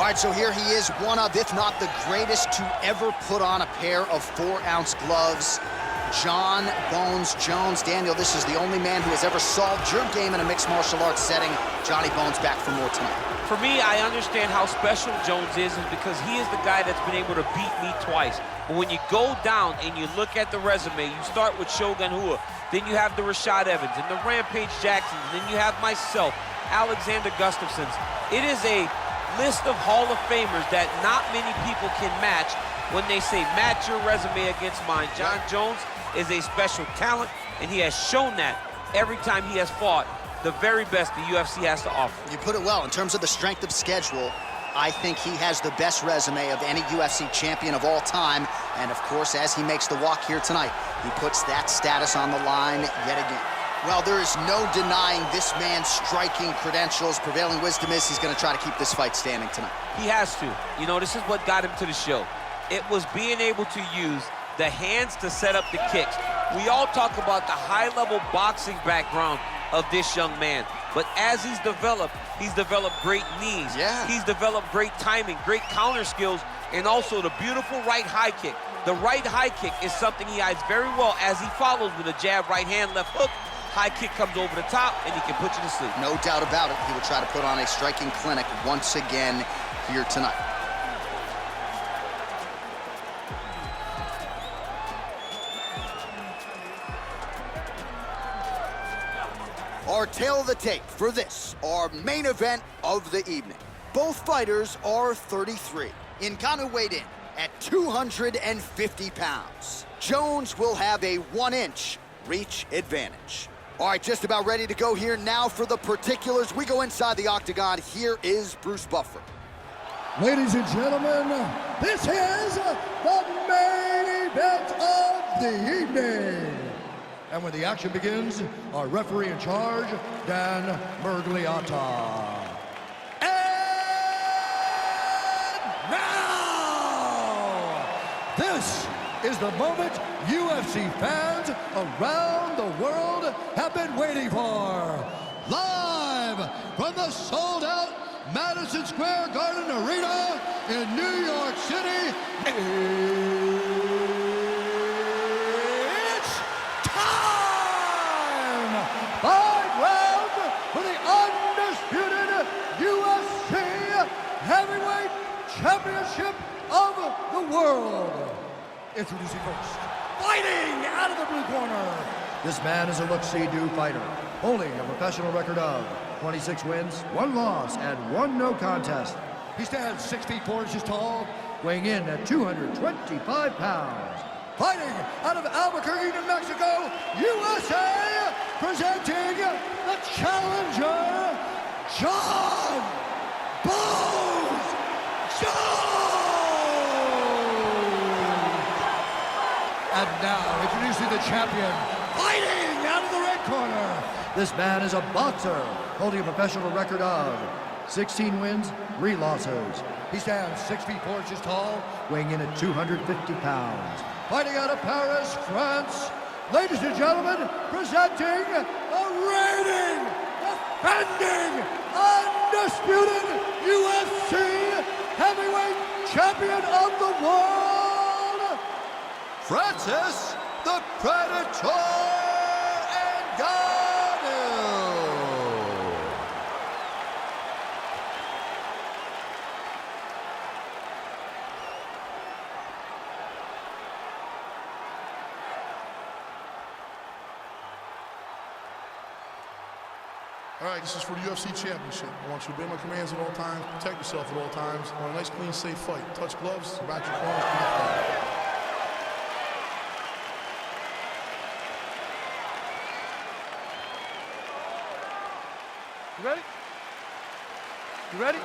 All right, so here he is, one of, if not the greatest to ever put on a pair of 4-ounce gloves. Jon Bones Jones. Daniel, this is the only man who has ever solved your game in a mixed martial arts setting. Johnny Bones back for more tonight. For me, I understand how special Jones is because he is the guy that's been able to beat me twice. But when you go down and you look at the resume, you start with Shogun Rua, then you have the Rashad Evans and the Rampage Jacksons, then you have myself, Alexander Gustafsons. It is a list of Hall of Famers that not many people can match when they say match your resume against mine. Jon Jones is a special talent, and he has shown that every time he has fought the very best the UFC has to offer. You put it well. In terms of the strength of schedule, I think he has the best resume of any UFC champion of all time. And of course, as he makes the walk here tonight, he puts that status on the line yet again. Well, there is no denying this man's striking credentials. Prevailing wisdom is he's going to try to keep this fight standing tonight. He has to. You know, this is what got him to the show. It was being able to use the hands to set up the kicks. We all talk about the high-level boxing background of this young man, but as he's developed great knees. Yeah. He's developed great timing, great counter skills, and also the beautiful right high kick. The right high kick is something he hides very well as he follows with a jab, right hand, left hook. High kick comes over the top, and he can put you to sleep. No doubt about it. He will try to put on a striking clinic once again here tonight. Our tail of the tape for this, our main event of the evening. Both fighters are 33. Ngannou weighed in at 250 pounds. Jones will have a 1-inch reach advantage. All right, just about ready to go here now for the particulars. We go inside the octagon. Here is Bruce Buffer. Ladies and gentlemen, this is the main event of the evening. And when the action begins, our referee in charge, Dan Mergliata. And now, this is the moment UFC fans around the world have been waiting for. Live from the sold-out Madison Square Garden Arena in New York City. Championship of the world. Introducing first, fighting out of the blue corner. This man is a look-see-do fighter, holding a professional record of 26 wins, 1 loss, and 1 no contest. He stands 6 feet 4 inches tall, weighing in at 225 pounds. Fighting out of Albuquerque, New Mexico, USA, presenting the challenger, Jon Bones Jones! And now, introducing the champion, fighting out of the red corner. This man is a boxer, holding a professional record of 16 wins, 3 losses. He stands 6 feet 4 inches tall, weighing in at 250 pounds. Fighting out of Paris, France, ladies and gentlemen, presenting the reigning, defending, undisputed UFC heavyweight champion of the world, Francis the Predator Ngannou. All right, this is for the UFC Championship. I want you to obey my commands at all times, protect yourself at all times. I want a nice, clean, safe fight. Touch gloves, back your corners, keep fighting. You ready? You ready?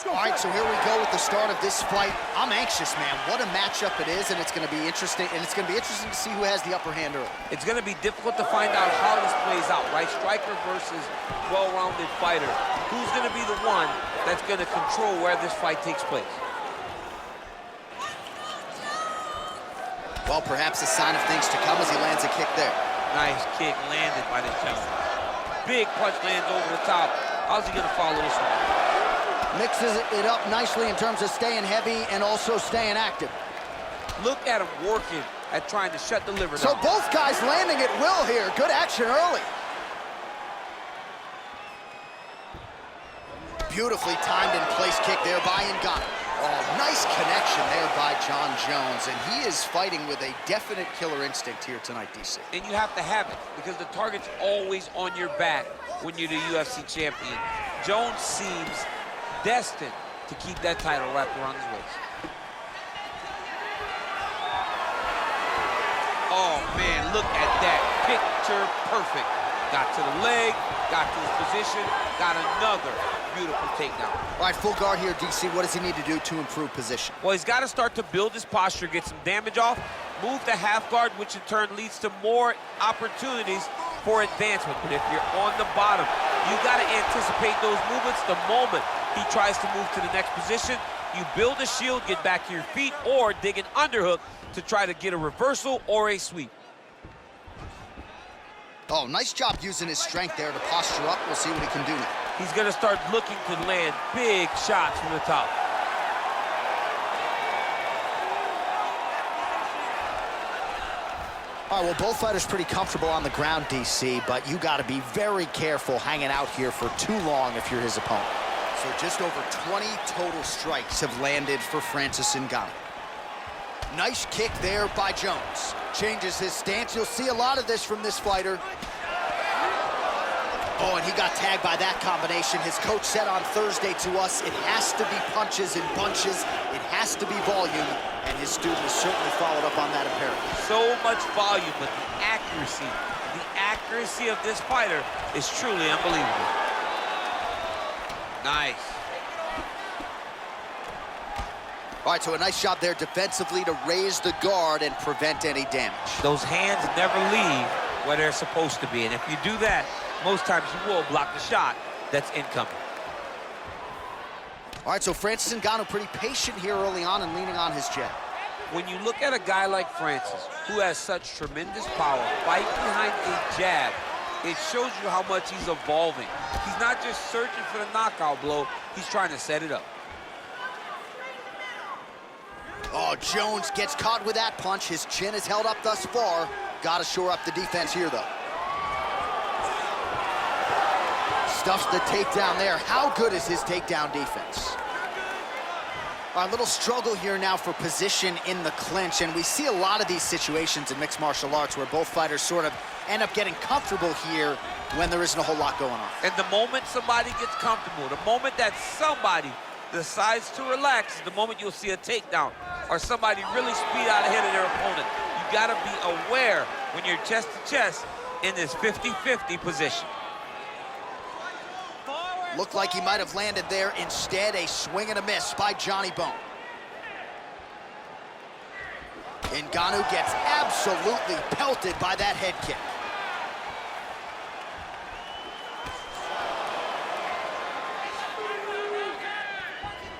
All right, so here we go with the start of this fight. I'm anxious, man. What a matchup it is, and it's going to be interesting. And it's going to be interesting to see who has the upper hand early. It's going to be difficult to find out how this plays out, right? Striker versus well-rounded fighter. Who's going to be the one that's going to control where this fight takes place? Well, perhaps a sign of things to come as he lands a kick there. Nice kick landed by this gentleman. Big punch lands over the top. How's he going to follow this one? Mixes it up nicely in terms of staying heavy and also staying active. Look at him working at trying to shut the liver So down. both guys landing at will here. Good action early. Beautifully timed and placed kick there by Ngannou. Oh, nice connection there by John Jones, and he is fighting with a definite killer instinct here tonight, DC. And you have to have it, because the target's always on your back when you're the UFC champion. Jones seems destined to keep that title wrapped around his waist. Oh, man, look at that. Picture perfect. Got to the leg, got to his position, got another beautiful takedown. All right, full guard here, DC. What does he need to do to improve position? Well, he's got to start to build his posture, get some damage off, move to half guard, which in turn leads to more opportunities for advancement. But if you're on the bottom, you got to anticipate those movements the moment he tries to move to the next position. You build a shield, get back to your feet, or dig an underhook to try to get a reversal or a sweep. Oh, nice job using his strength there to posture up. We'll see what he can do now. He's going to start looking to land big shots from the top. All right, well, both fighters pretty comfortable on the ground, DC, but you got to be very careful hanging out here for too long if you're his opponent. So just over 20 total strikes have landed for Francis Ngannou. Nice kick there by Jones. Changes his stance. You'll see a lot of this from this fighter. Oh, and he got tagged by that combination. His coach said on Thursday to us, it has to be punches and bunches. It has to be volume, and his student has certainly followed up on that apparently. So much volume, but the accuracy of this fighter is truly unbelievable. Nice. All right, so a nice job there defensively to raise the guard and prevent any damage. Those hands never leave where they're supposed to be, and if you do that, most times you will block the shot that's incoming. All right, so Francis Ngannou pretty patient here early on and leaning on his jab. When you look at a guy like Francis, who has such tremendous power, fight behind a jab, it shows you how much he's evolving. He's not just searching for the knockout blow, he's trying to set it up. Oh, Jones gets caught with that punch. His chin is held up thus far. Got to shore up the defense here, though. Stuffs the takedown there. How good is his takedown defense? A little struggle here now for position in the clinch, and we see a lot of these situations in mixed martial arts where both fighters sort of end up getting comfortable here when there isn't a whole lot going on. And the moment somebody gets comfortable, the moment that somebody decides to relax, is the moment you'll see a takedown or somebody really speed out ahead of their opponent. You got to be aware when you're chest to chest in this 50-50 position. Looked like he might have landed there. Instead, a swing and a miss by Johnny Bone. Ngannou gets absolutely pelted by that head kick.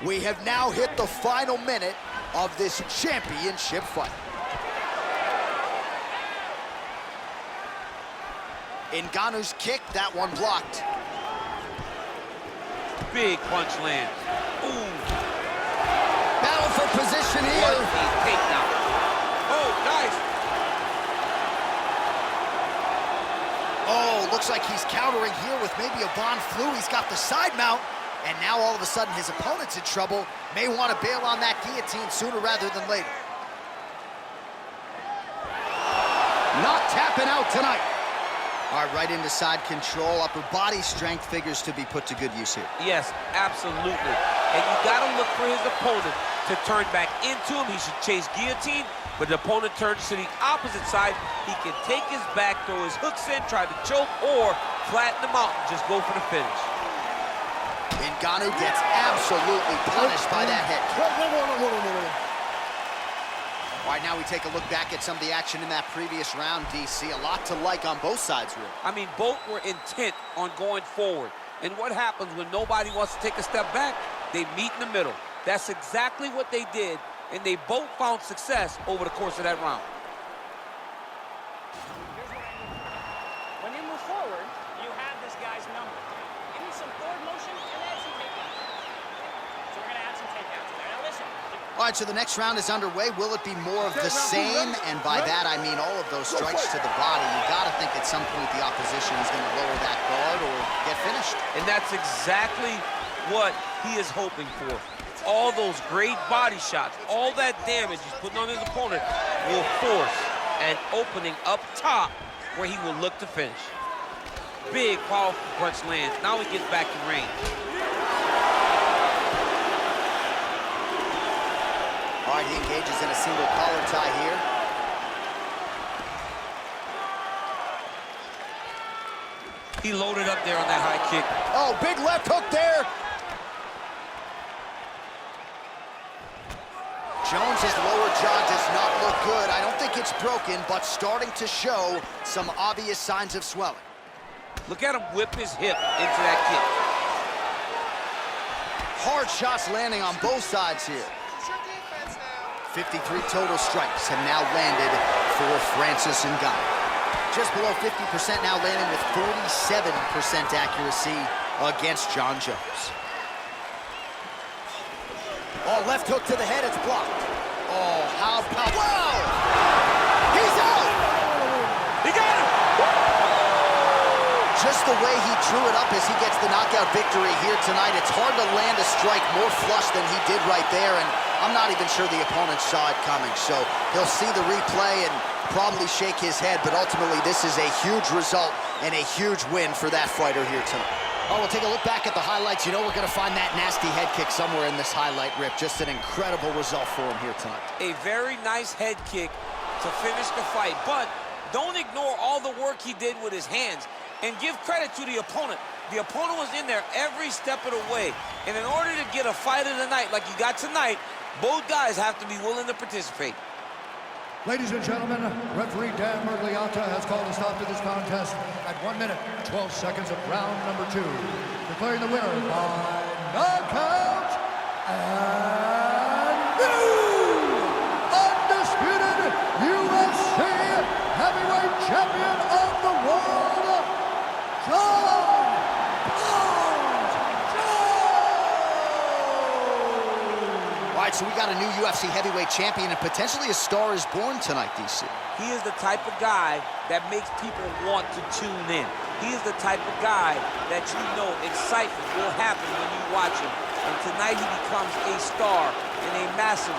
We have now hit the final minute of this championship fight. Ngannou's kick, that one blocked. Big punch lands. Ooh. Battle for position here. What a takedown. Oh, nice. Oh, looks like he's countering here with maybe a Von Flue. He's got the side mount, and now all of a sudden his opponent's in trouble. May want to bail on that guillotine sooner rather than later. Not tapping out tonight. All right, right into side control. Upper body strength figures to be put to good use here. Yes, absolutely. And you got to look for his opponent to turn back into him. He should chase guillotine, but the opponent turns to the opposite side. He can take his back, throw his hooks in, try to choke, or flatten him out and just go for the finish. Ngannou gets absolutely punished by that head kick. All right, now we take a look back at some of the action in that previous round, DC. A lot to like on both sides, really. I mean, both were intent on going forward. And what happens when nobody wants to take a step back? They meet in the middle. That's exactly what they did, and they both found success over the course of that round. When you move forward, you have this guy's number. Give me some forward motion, and that's some takedown. takedowns in there. Now listen. All right, so the next round is underway. Will it be more of the same? And by that, I mean all of those strikes to the body. You got to think at some point the opposition is going to lower that guard or get finished. And that's exactly what he is hoping for. All those great body shots, all that damage he's putting on his opponent will force an opening up top where he will look to finish. Big, powerful punch lands. Now he gets back in range. All right, he engages in a single collar tie here. He loaded up there on that high kick. Oh, big left hook there. Jones's lower jaw does not look good. I don't think it's broken, but starting to show some obvious signs of swelling. Look at him whip his hip into that kick. Hard shots landing on both sides here. 53 total strikes have now landed for Francis Ngannou. Just below 50% now, landing with 47% accuracy against John Jones. Oh, left hook to the head, it's blocked. Oh, how about... Whoa! He's out! He got him! Just the way he drew it up as he gets the knockout victory here tonight, it's hard to land a strike more flush than he did right there, and I'm not even sure the opponent saw it coming, so he'll see the replay and probably shake his head, but ultimately this is a huge result and a huge win for that fighter here tonight. Oh, we'll take a look back at the highlights. You know we're going to find that nasty head kick somewhere in this highlight rip. Just an incredible result for him here tonight. A very nice head kick to finish the fight, but don't ignore all the work he did with his hands. And give credit to the opponent. The opponent was in there every step of the way. And in order to get a fight of the night like you got tonight, both guys have to be willing to participate. Ladies and gentlemen, referee Dan Mergliata has called a stop to this contest at 1 minute, 12 seconds of round number 2. Declaring the winner by knockout and new undisputed UFC heavyweight champion of the world, John All right, so we got a new UFC heavyweight champion, and potentially a star is born tonight, DC. He is the type of guy that makes people want to tune in. He is the type of guy that you know excitement will happen when you watch him. And tonight he becomes a star in a massive